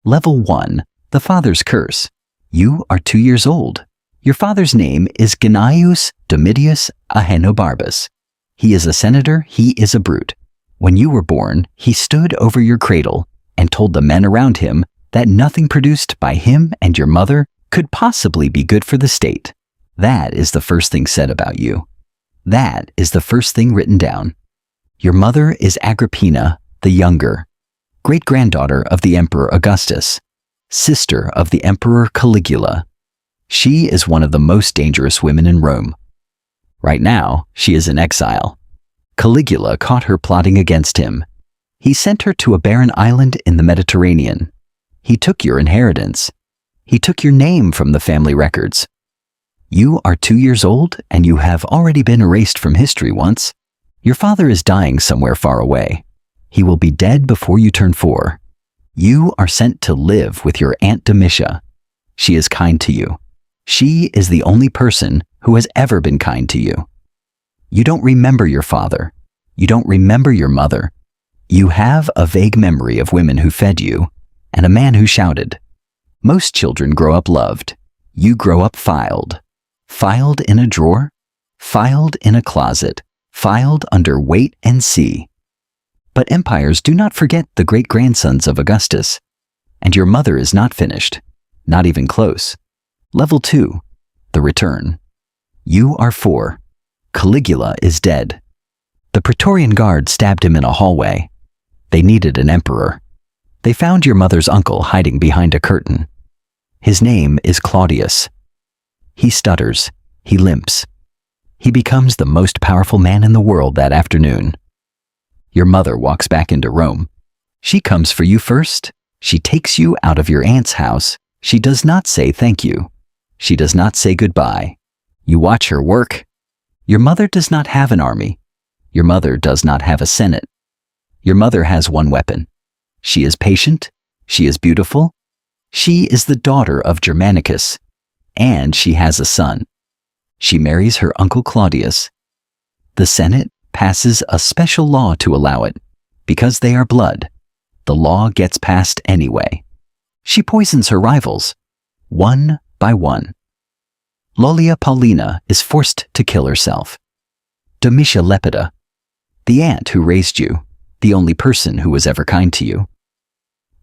Level 1. The Father's Curse. You are 2 years old. Your father's name is Gnaeus Domitius Ahenobarbus. He is a senator, he is a brute. When you were born, he stood over your cradle and told the men around him that nothing produced by him and your mother could possibly be good for the state. That is the first thing said about you. That is the first thing written down. Your mother is Agrippina the Younger, great-granddaughter of the Emperor Augustus, sister of the Emperor Caligula. She is one of the most dangerous women in Rome. Right now, she is in exile. Caligula caught her plotting against him. He sent her to a barren island in the Mediterranean. He took your inheritance. He took your name from the family records. You are 2 years old and you have already been erased from history once. Your father is dying somewhere far away. He will be dead before you turn 4. You are sent to live with your Aunt Domitia. She is kind to you. She is the only person who has ever been kind to you. You don't remember your father. You don't remember your mother. You have a vague memory of women who fed you and a man who shouted. Most children grow up loved. You grow up filed. Filed in a drawer, filed in a closet, filed under wait and see. But empires do not forget the great-grandsons of Augustus, and your mother is not finished, not even close. Level 2, the return. You are 4. Caligula is dead. The Praetorian Guard stabbed him in a hallway. They needed an emperor. They found your mother's uncle hiding behind a curtain. His name is Claudius. He stutters. He limps. He becomes the most powerful man in the world that afternoon. Your mother walks back into Rome. She comes for you first. She takes you out of your aunt's house. She does not say thank you. She does not say goodbye. You watch her work. Your mother does not have an army. Your mother does not have a senate. Your mother has one weapon. She is patient. She is beautiful. She is the daughter of Germanicus, and she has a son. She marries her uncle Claudius. The Senate passes a special law to allow it. Because they are blood, the law gets passed anyway. She poisons her rivals, one by one. Lollia Paulina is forced to kill herself. Domitia Lepida, the aunt who raised you, the only person who was ever kind to you.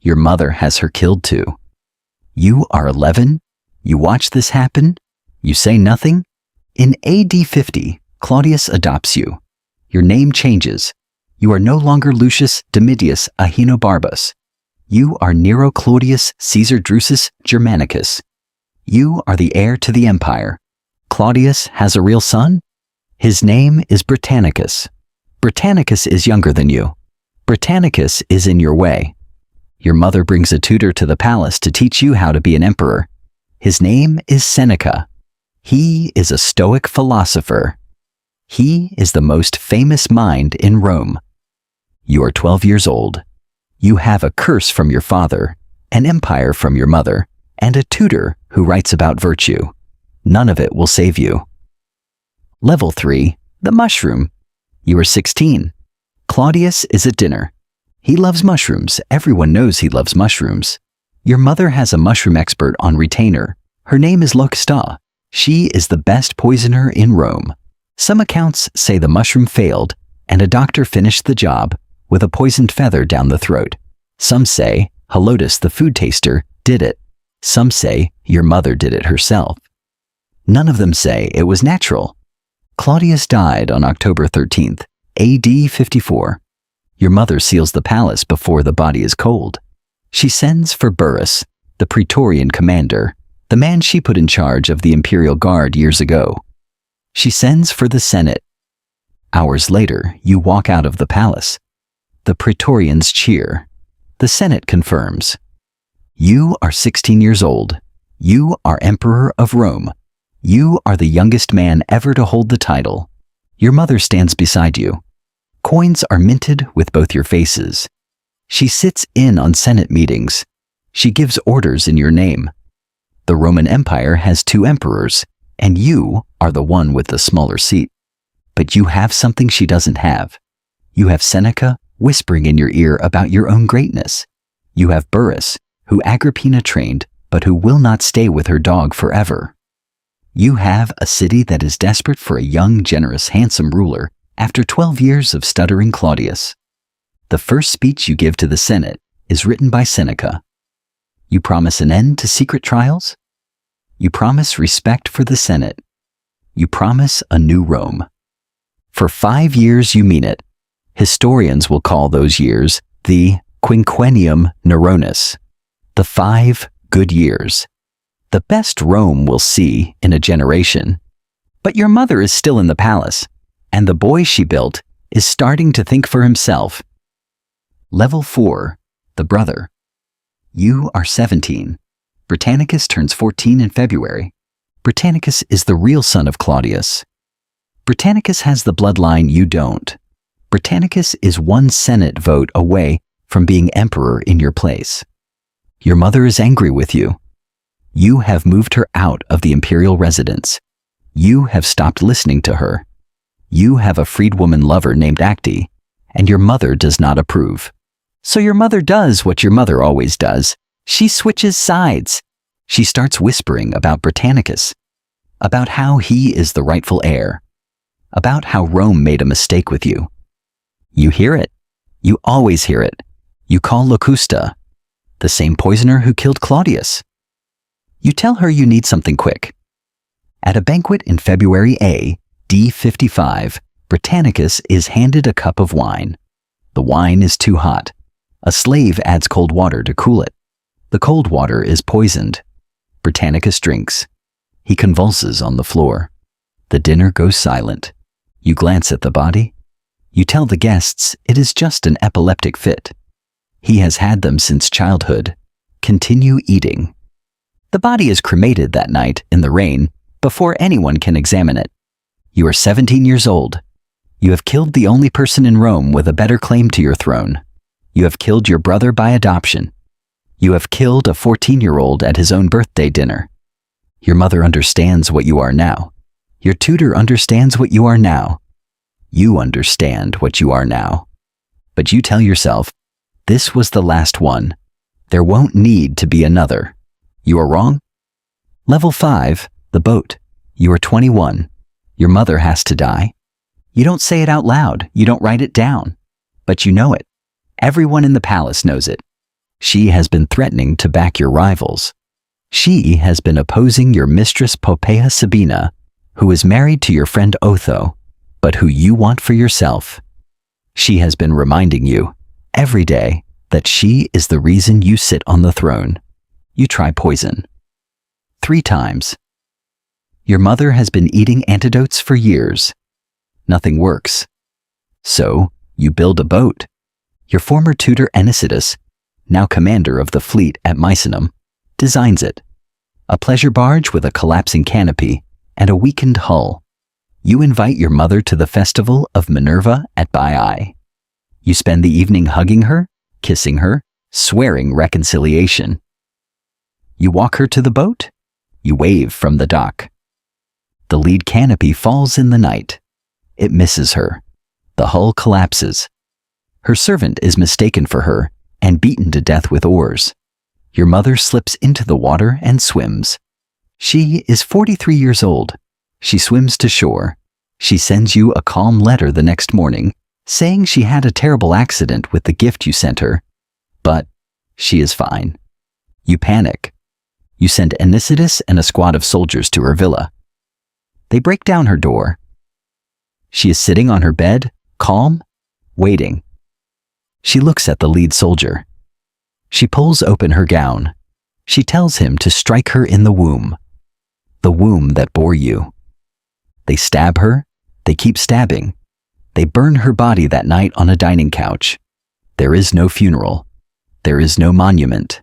Your mother has her killed too. You are 11. You watch this happen. You say nothing. In AD 50, Claudius adopts you. Your name changes. You are no longer Lucius Domitius Ahenobarbus. You are Nero Claudius Caesar Drusus Germanicus. You are the heir to the empire. Claudius has a real son. His name is Britannicus. Britannicus is younger than you. Britannicus is in your way. Your mother brings a tutor to the palace to teach you how to be an emperor. His name is Seneca. He is a Stoic philosopher. He is the most famous mind in Rome. You are 12 years old. You have a curse from your father, an empire from your mother, and a tutor who writes about virtue. None of it will save you. Level 3, the mushroom. You are 16. Claudius is at dinner. He loves mushrooms. Everyone knows he loves mushrooms. Your mother has a mushroom expert on retainer. Her name is Locusta. She is the best poisoner in Rome. Some accounts say the mushroom failed and a doctor finished the job with a poisoned feather down the throat. Some say Helotus, the food taster, did it. Some say your mother did it herself. None of them say it was natural. Claudius died on October 13th, AD 54. Your mother seals the palace before the body is cold. She sends for Burrus, the Praetorian commander, the man she put in charge of the Imperial Guard years ago. She sends for the Senate. Hours later, you walk out of the palace. The Praetorians cheer. The Senate confirms. You are 16 years old. You are Emperor of Rome. You are the youngest man ever to hold the title. Your mother stands beside you. Coins are minted with both your faces. She sits in on Senate meetings. She gives orders in your name. The Roman Empire has 2 emperors, and you are the one with the smaller seat. But you have something she doesn't have. You have Seneca whispering in your ear about your own greatness. You have Burrus, who Agrippina trained, but who will not stay with her dog forever. You have a city that is desperate for a young, generous, handsome ruler after 12 years of stuttering Claudius. The first speech you give to the Senate is written by Seneca. You promise an end to secret trials. You promise respect for the Senate. You promise a new Rome. For 5 years you mean it. Historians will call those years the quinquennium Neronis, the 5 good years. The best Rome we'll see in a generation. But your mother is still in the palace, and the boy she built is starting to think for himself. Level 4, the brother. You are 17. Britannicus turns 14 in February. Britannicus is the real son of Claudius. Britannicus has the bloodline you don't. Britannicus is 1 Senate vote away from being emperor in your place. Your mother is angry with you. You have moved her out of the imperial residence. You have stopped listening to her. You have a freedwoman lover named Acte, and your mother does not approve. So your mother does what your mother always does. She switches sides. She starts whispering about Britannicus, about how he is the rightful heir, about how Rome made a mistake with you. You hear it. You always hear it. You call Locusta, the same poisoner who killed Claudius. You tell her you need something quick. At a banquet in February A.D. 55, Britannicus is handed a cup of wine. The wine is too hot. A slave adds cold water to cool it. The cold water is poisoned. Britannicus drinks. He convulses on the floor. The dinner goes silent. You glance at the body. You tell the guests it is just an epileptic fit. He has had them since childhood. Continue eating. The body is cremated that night in the rain before anyone can examine it. You are 17 years old. You have killed the only person in Rome with a better claim to your throne. You have killed your brother by adoption. You have killed a 14-year-old at his own birthday dinner. Your mother understands what you are now. Your tutor understands what you are now. You understand what you are now. But you tell yourself, this was the last one. There won't need to be another. You are wrong. Level 5, the boat. You are 21. Your mother has to die. You don't say it out loud. You don't write it down. But you know it. Everyone in the palace knows it. She has been threatening to back your rivals. She has been opposing your mistress Poppaea Sabina, who is married to your friend Otho, but who you want for yourself. She has been reminding you, every day, that she is the reason you sit on the throne. You try poison. 3 times. Your mother has been eating antidotes for years. Nothing works. So, you build a boat. Your former tutor Anicetus, now commander of the fleet at Misenum, designs it. A pleasure barge with a collapsing canopy and a weakened hull. You invite your mother to the festival of Minerva at Baiae. You spend the evening hugging her, kissing her, swearing reconciliation. You walk her to the boat. You wave from the dock. The lead canopy falls in the night. It misses her. The hull collapses. Her servant is mistaken for her and beaten to death with oars. Your mother slips into the water and swims. She is 43 years old. She swims to shore. She sends you a calm letter the next morning, saying she had a terrible accident with the gift you sent her. But she is fine. You panic. You send Anicetus and a squad of soldiers to her villa. They break down her door. She is sitting on her bed, calm, waiting. She looks at the lead soldier. She pulls open her gown. She tells him to strike her in the womb that bore you. They stab her. They keep stabbing. They burn her body that night on a dining couch. There is no funeral. There is no monument.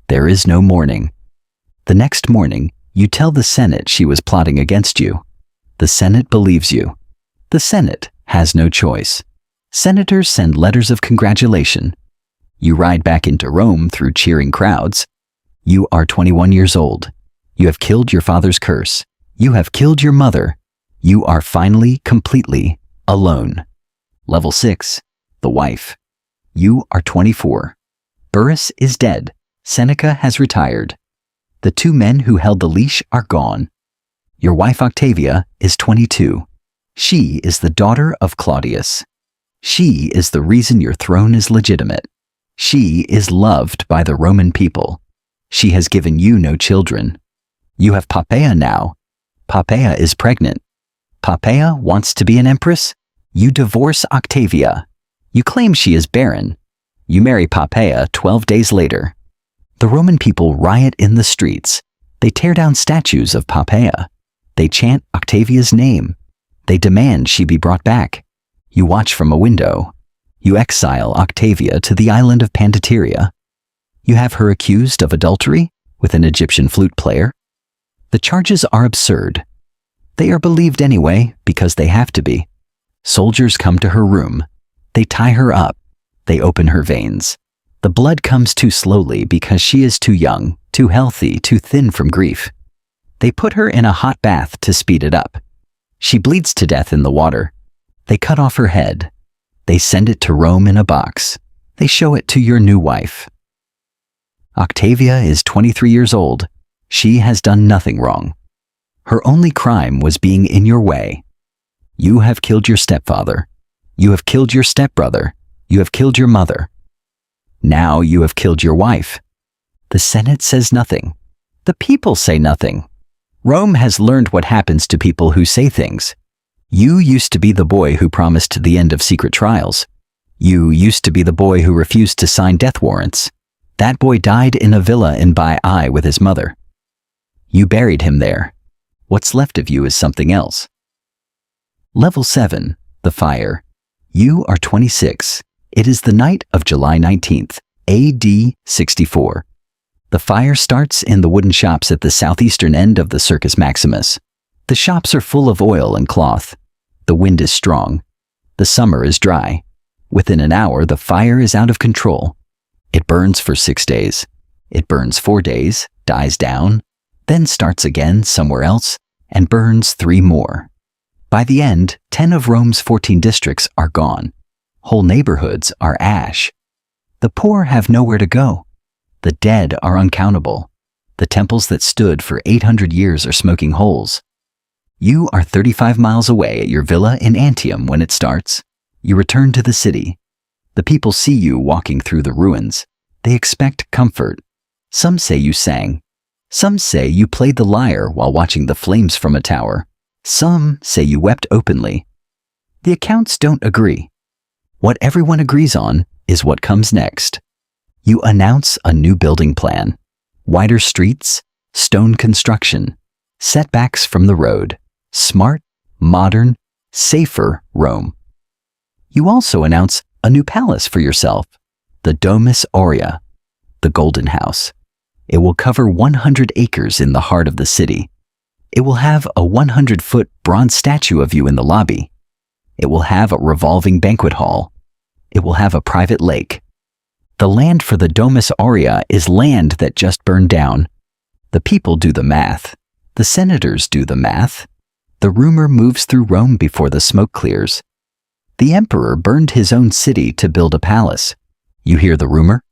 There is no mourning. The next morning, you tell the Senate she was plotting against you. The Senate believes you. The Senate has no choice. Senators send letters of congratulation. You ride back into Rome through cheering crowds. You are 21 years old. You have killed your father's curse. You have killed your mother. You are finally, completely alone. Level 6, the wife. You are 24. Burrus is dead. Seneca has retired. The 2 men who held the leash are gone. Your wife Octavia is 22. She is the daughter of Claudius. She is the reason your throne is legitimate. She is loved by the Roman people. She has given you no children. You have Poppaea now. Poppaea is pregnant. Poppaea wants to be an empress. You divorce Octavia. You claim she is barren. You marry Poppaea 12 days later. The Roman people riot in the streets. They tear down statues of Poppaea. They chant Octavia's name. They demand she be brought back. You watch from a window. You exile Octavia to the island of Pandateria. You have her accused of adultery with an Egyptian flute player. The charges are absurd. They are believed anyway because they have to be. Soldiers come to her room. They tie her up. They open her veins. The blood comes too slowly because she is too young, too healthy, too thin from grief. They put her in a hot bath to speed it up. She bleeds to death in the water. They cut off her head. They send it to Rome in a box. They show it to your new wife. Octavia is 23 years old. She has done nothing wrong. Her only crime was being in your way. You have killed your stepfather. You have killed your stepbrother. You have killed your mother. Now you have killed your wife. The Senate says nothing. The people say nothing. Rome has learned what happens to people who say things. You used to be the boy who promised the end of secret trials. You used to be the boy who refused to sign death warrants. That boy died in a villa in Baiae with his mother. You buried him there. What's left of you is something else. Level 7, the fire. You are 26. It is the night of July 19th, AD 64. The fire starts in the wooden shops at the southeastern end of the Circus Maximus. The shops are full of oil and cloth. The wind is strong. The summer is dry. Within an hour, the fire is out of control. It burns for 6 days. It burns 4 days, dies down, then starts again somewhere else, and burns 3 more. By the end, 10 of Rome's 14 districts are gone. Whole neighborhoods are ash. The poor have nowhere to go. The dead are uncountable. The temples that stood for 800 years are smoking holes. You are 35 miles away at your villa in Antium when it starts. You return to the city. The people see you walking through the ruins. They expect comfort. Some say you sang. Some say you played the lyre while watching the flames from a tower. Some say you wept openly. The accounts don't agree. What everyone agrees on is what comes next. You announce a new building plan. Wider streets, stone construction, setbacks from the road, smart, modern, safer Rome. You also announce a new palace for yourself, the Domus Aurea, the Golden House. It will cover 100 acres in the heart of the city. It will have a 100-foot bronze statue of you in the lobby. It will have a revolving banquet hall. It will have a private lake. The land for the Domus Aurea is land that just burned down. The people do the math. The senators do the math. The rumor moves through Rome before the smoke clears. The emperor burned his own city to build a palace. You hear the rumor?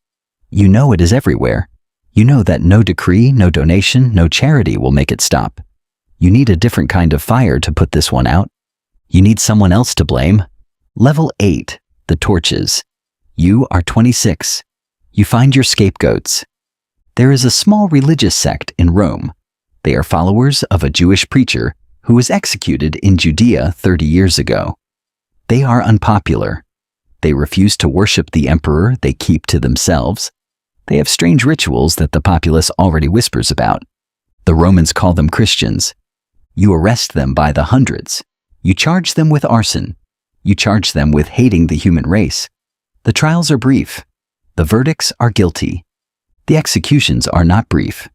You know it is everywhere. You know that no decree, no donation, no charity will make it stop. You need a different kind of fire to put this one out. You need someone else to blame. Level 8, the torches. You are 26. You find your scapegoats. There is a small religious sect in Rome. They are followers of a Jewish preacher who was executed in Judea 30 years ago. They are unpopular. They refuse to worship the emperor they keep to themselves. They have strange rituals that the populace already whispers about. The Romans call them Christians. You arrest them by the hundreds. You charge them with arson. You charge them with hating the human race. The trials are brief. The verdicts are guilty. The executions are not brief.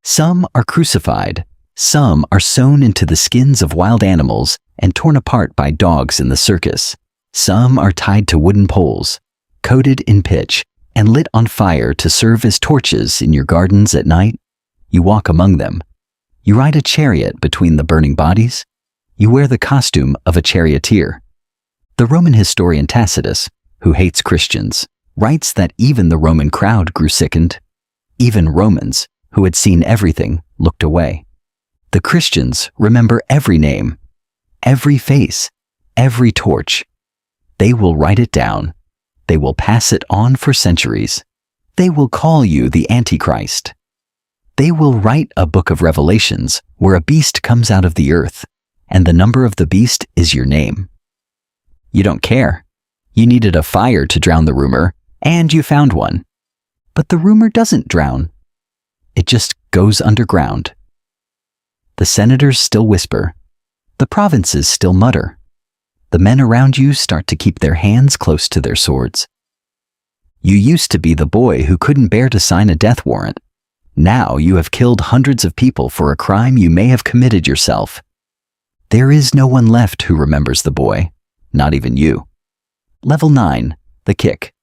Some are crucified. Some are sewn into the skins of wild animals and torn apart by dogs in the circus. Some are tied to wooden poles, coated in pitch, and lit on fire to serve as torches in your gardens at night. You walk among them. You ride a chariot between the burning bodies. You wear the costume of a charioteer. The Roman historian Tacitus, who hates Christians, writes that even the Roman crowd grew sickened. Even Romans, who had seen everything, looked away. The Christians remember every name, every face, every torch. They will write it down. They will pass it on for centuries. They will call you the Antichrist. They will write a book of Revelations where a beast comes out of the earth, and the number of the beast is your name. You don't care. You needed a fire to drown the rumor, and you found one. But the rumor doesn't drown. It just goes underground. The senators still whisper. The provinces still mutter. The men around you start to keep their hands close to their swords. You used to be the boy who couldn't bear to sign a death warrant. Now you have killed hundreds of people for a crime you may have committed yourself. There is no one left who remembers the boy, not even you. Level 9, the kick.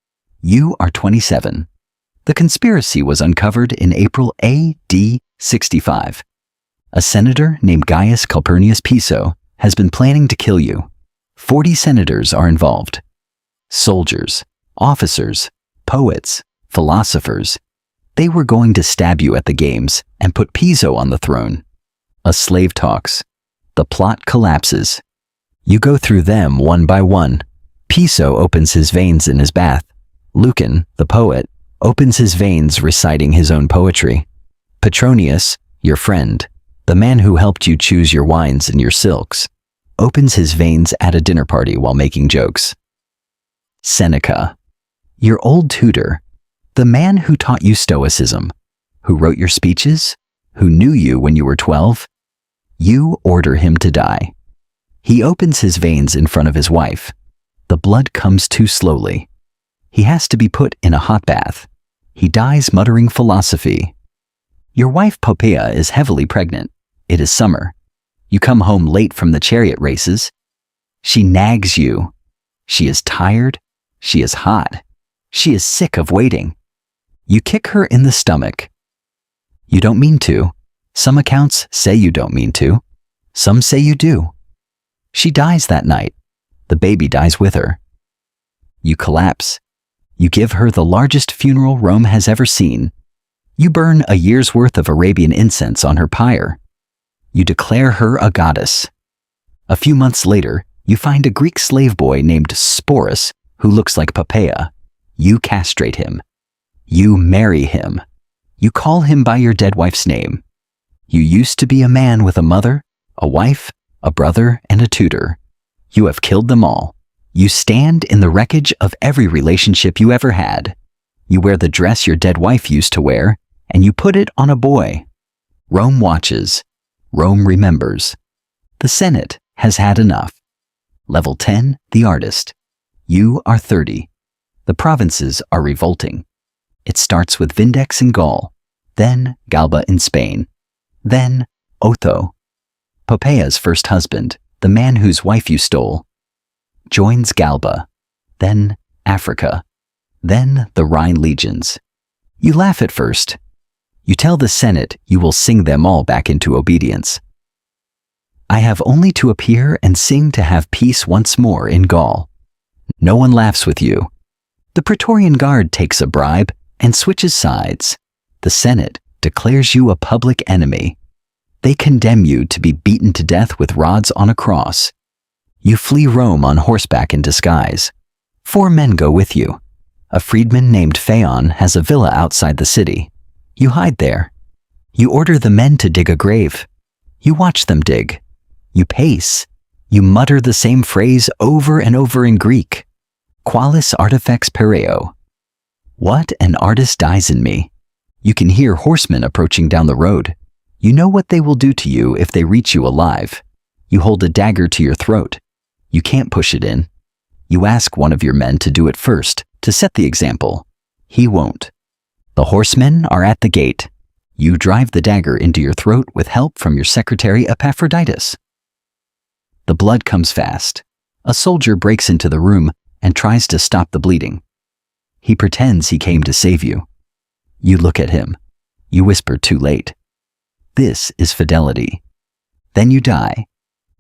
You are 27. The conspiracy was uncovered in April AD 65. A senator named Gaius Calpurnius Piso has been planning to kill you. 40 senators are involved. Soldiers, officers, poets, philosophers. They were going to stab you at the games and put Piso on the throne. A slave talks. The plot collapses. You go through them one by one. Piso opens his veins in his bath. Lucan, the poet, opens his veins reciting his own poetry. Petronius, your friend, the man who helped you choose your wines and your silks, opens his veins at a dinner party while making jokes. Seneca, your old tutor, the man who taught you stoicism, who wrote your speeches, who knew you when you were 12, you order him to die. He opens his veins in front of his wife. The blood comes too slowly. He has to be put in a hot bath. He dies muttering philosophy. Your wife Poppaea is heavily pregnant. It is summer. You come home late from the chariot races. She nags you. She is tired. She is hot. She is sick of waiting. You kick her in the stomach. You don't mean to. Some accounts say you don't mean to. Some say you do. She dies that night. The baby dies with her. You collapse. You give her the largest funeral Rome has ever seen. You burn a year's worth of Arabian incense on her pyre. You declare her a goddess. A few months later, you find a Greek slave boy named Sporus who looks like Poppaea. You castrate him. You marry him. You call him by your dead wife's name. You used to be a man with a mother, a wife, a brother, and a tutor. You have killed them all. You stand in the wreckage of every relationship you ever had. You wear the dress your dead wife used to wear, and you put it on a boy. Rome watches. Rome remembers. The Senate has had enough. Level 10, the artist. You are 30. The provinces are revolting. It starts with Vindex in Gaul, then Galba in Spain, then Otho. Poppaea's first husband, the man whose wife you stole, joins Galba, then Africa, then the Rhine legions. You laugh at first. You tell the Senate you will sing them all back into obedience. I have only to appear and sing to have peace once more in Gaul. No one laughs with you. The Praetorian Guard takes a bribe and switches sides. The Senate declares you a public enemy. They condemn you to be beaten to death with rods on a cross. You flee Rome on horseback in disguise. 4 men go with you. A freedman named Phaon has a villa outside the city. You hide there. You order the men to dig a grave. You watch them dig. You pace. You mutter the same phrase over and over in Greek. Qualis artifex pereo. What an artist dies in me. You can hear horsemen approaching down the road. You know what they will do to you if they reach you alive. You hold a dagger to your throat. You can't push it in. You ask one of your men to do it first, to set the example. He won't. The horsemen are at the gate. You drive the dagger into your throat with help from your secretary Epaphroditus. The blood comes fast. A soldier breaks into the room and tries to stop the bleeding. He pretends he came to save you. You look at him. You whisper too late. This is fidelity. Then you die.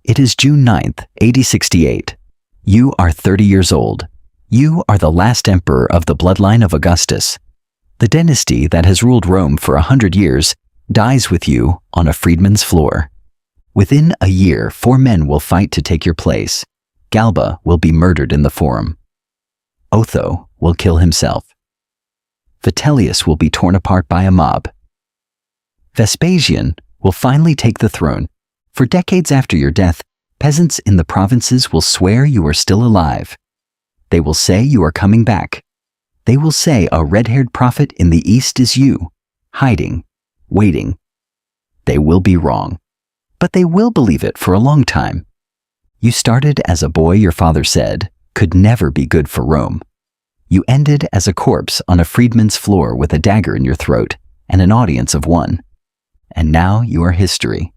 It is June 9th, AD 68. You are 30 years old. You are the last emperor of the bloodline of Augustus. The dynasty that has ruled Rome for 100 years dies with you on a freedman's floor. Within a year, 4 men will fight to take your place. Galba will be murdered in the Forum. Otho will kill himself. Vitellius will be torn apart by a mob. Vespasian will finally take the throne. For decades after your death, peasants in the provinces will swear you are still alive. They will say you are coming back. They will say a red-haired prophet in the east is you, hiding, waiting. They will be wrong, but they will believe it for a long time. You started as a boy your father said could never be good for Rome. You ended as a corpse on a freedman's floor with a dagger in your throat and an audience of 1. And now you are history.